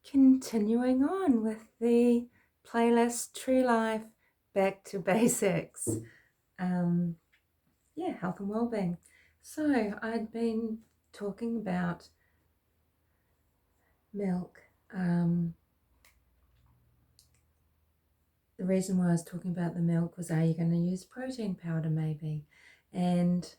continuing on with the playlist Tree Life Back to Basics. Health and well-being. So I'd been talking about milk. The reason why I was talking about the milk was, are you going to use protein powder maybe? And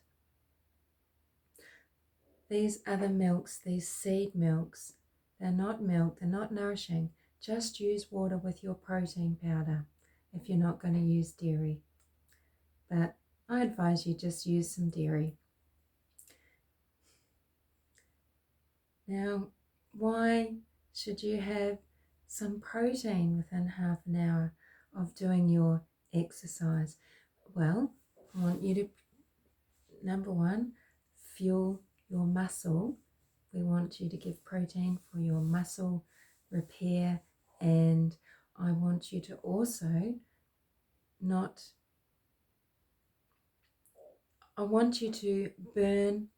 these other milks, these seed milks, they're not milk, they're not nourishing. Just use water with your protein powder if you're not going to use dairy. But I advise you just use some dairy. Now, why should you have some protein within half an hour of doing your exercise? Well, I want you to, number one, fuel your muscle. We want you to give protein for your muscle repair, and I want you to also I want you to burn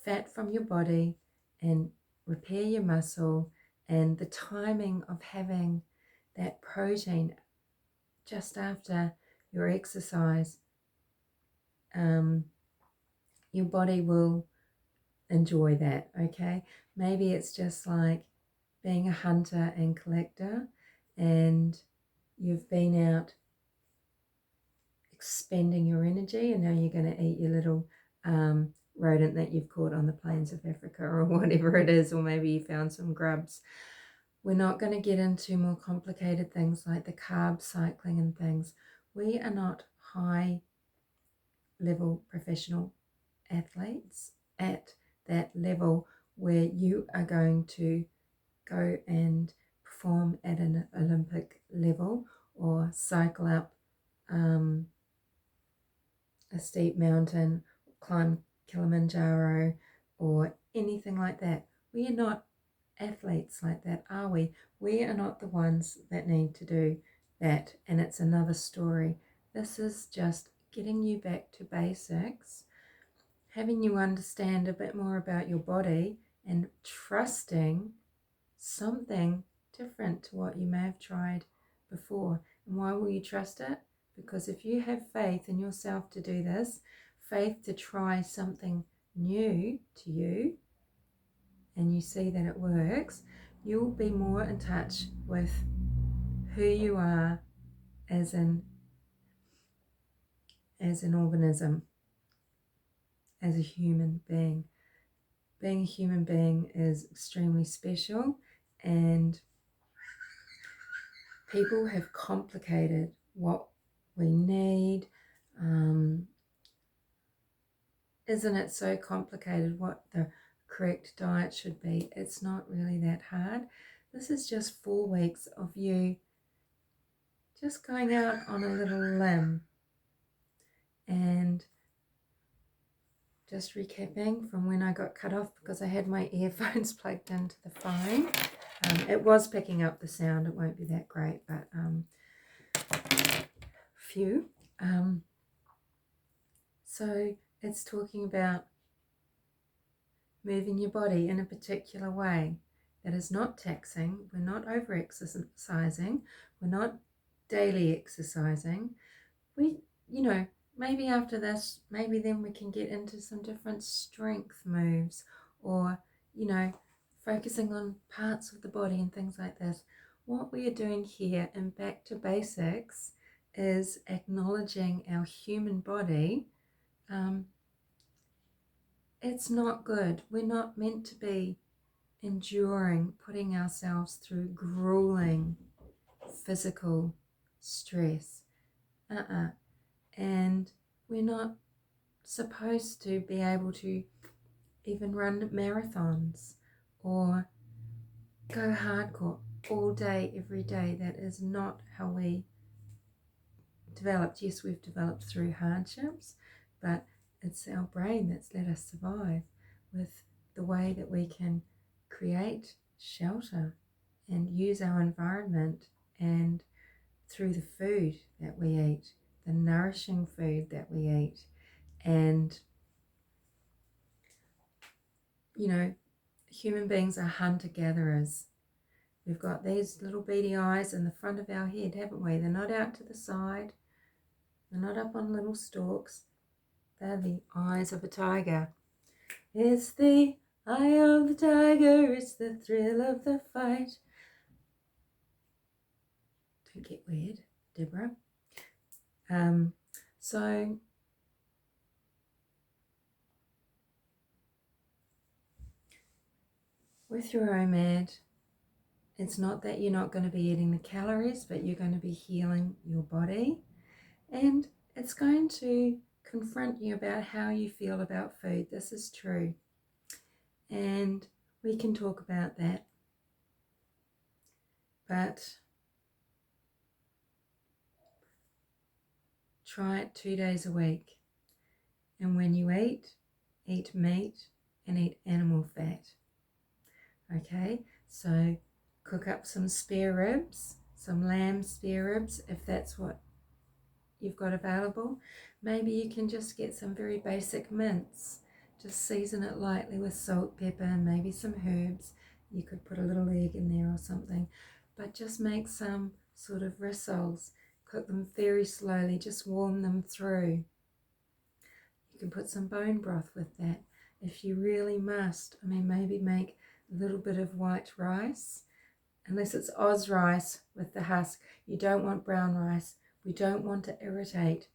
fat from your body and repair your muscle, and the timing of having that protein just after your exercise, your body will enjoy that, okay? Maybe it's just like being a hunter and collector, and you've been out expending your energy, and now you're going to eat your little rodent that you've caught on the plains of Africa or whatever it is, or maybe you found some grubs. We're not going to get into more complicated things like the carb cycling and things. We are not high level professional athletes at that level where you are going to go and perform at an Olympic level or cycle up a steep mountain, climb Kilimanjaro or anything like that. We are not athletes like that, are we? We are not the ones that need to do that, and it's another story. This is just getting you back to basics, having you understand a bit more about your body and trusting something different to what you may have tried before. And why will you trust it? Because if you have faith in yourself to do this, faith to try something new to you, and you see that it works, you'll be more in touch with who you are as an organism, as a human being. Being a human being is extremely special, and people have complicated what we need. Isn't it so complicated what the correct diet should be? It's not really that hard. This is just 4 weeks of you just going out on a little limb and just recapping from when I got cut off because I had my earphones plugged into the phone. It was picking up the sound. It won't be that great, but phew. So it's talking about moving your body in a particular way that is not taxing. We're not over exercising. We're not daily exercising. Maybe after this, maybe then we can get into some different strength moves, or, focusing on parts of the body and things like this. What we are doing here in Back to Basics is acknowledging our human body. It's not good. We're not meant to be enduring, putting ourselves through grueling physical stress. And we're not supposed to be able to even run marathons or go hardcore all day, every day. That is not how we developed. Yes, we've developed through hardships, but it's our brain that's let us survive with the way that we can create shelter and use our environment, and through the food that we eat, the nourishing food that we eat. And human beings are hunter-gatherers, We've got these little beady eyes in the front of our head, haven't we? They're not out to the side. They're not up on little stalks. They're the eyes of a tiger. It's the eye of the tiger, it's the thrill of the fight. Don't get weird, Deborah. So with your OMAD, it's not that you're not going to be eating the calories, but you're going to be healing your body, and it's going to confront you about how you feel about food. This is true, and we can talk about that, but try it 2 days a week. And when you eat meat and eat animal fat. Okay, so cook up some spare ribs, some lamb spare ribs, if that's what you've got available. Maybe you can just get some very basic mince. Just season it lightly with salt, pepper, and maybe some herbs. You could put a little egg in there or something. But just make some sort of rissoles. Cook them very slowly, just warm them through. You can put some bone broth with that if you really must. I mean, maybe make a little bit of white rice, unless it's Oz rice with the husk. You don't want brown rice. We don't want to irritate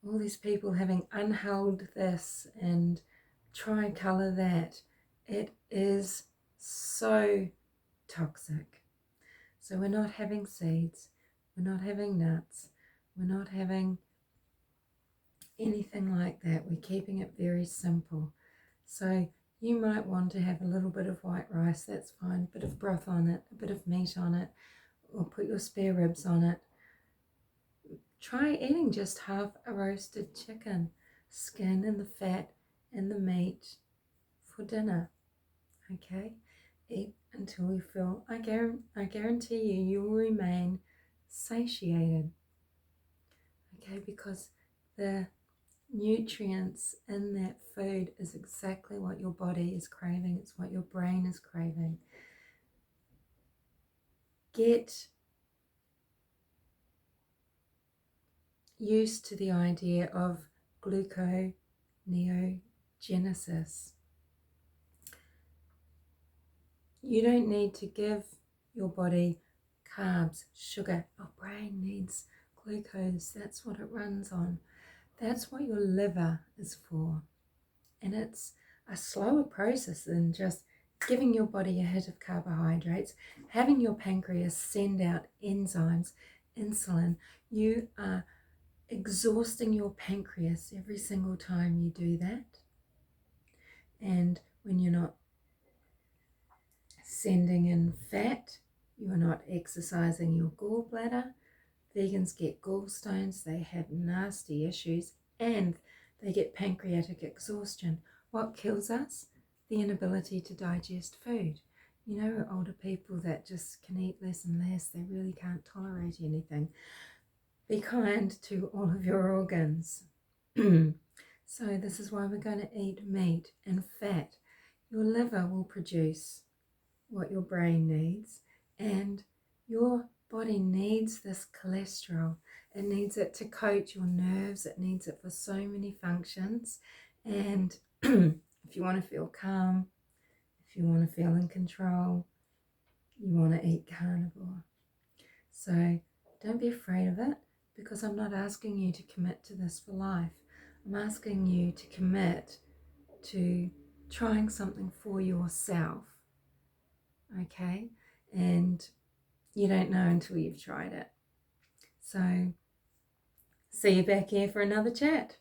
all these people having unhulled this and tricolour that. It is so toxic. So we're not having seeds, we're not having nuts, we're not having anything like that. We're keeping it very simple. So you might want to have a little bit of white rice, that's fine, a bit of broth on it, a bit of meat on it, or put your spare ribs on it. Try eating just half a roasted chicken, skin and the fat and the meat for dinner. Okay, eat until you feel, I guarantee you will remain satiated. Okay, because the nutrients in that food is exactly what your body is craving. It's what your brain is craving. Get used to the idea of gluconeogenesis. You don't need to give your body carbs, sugar. Our brain needs glucose. That's what it runs on. That's what your liver is for. And it's a slower process than just giving your body a hit of carbohydrates, having your pancreas send out enzymes, insulin. You are exhausting your pancreas every single time you do that. And when you're not sending in fat, you are not exercising your gallbladder. Vegans get gallstones, they have nasty issues, and they get pancreatic exhaustion. What kills us? The inability to digest food. You know, older people that just can eat less and less, they really can't tolerate anything. Be kind to all of your organs. So this is why we're going to eat meat and fat. Your liver will produce what your brain needs, and your body needs this cholesterol. It needs it to coat your nerves. It needs it for so many functions. And if you want to feel calm, if you want to feel in control, you want to eat carnivore. So don't be afraid of it, because I'm not asking you to commit to this for life. I'm asking you to commit to trying something for yourself. Okay? And you don't know until you've tried it. So see you back here for another chat.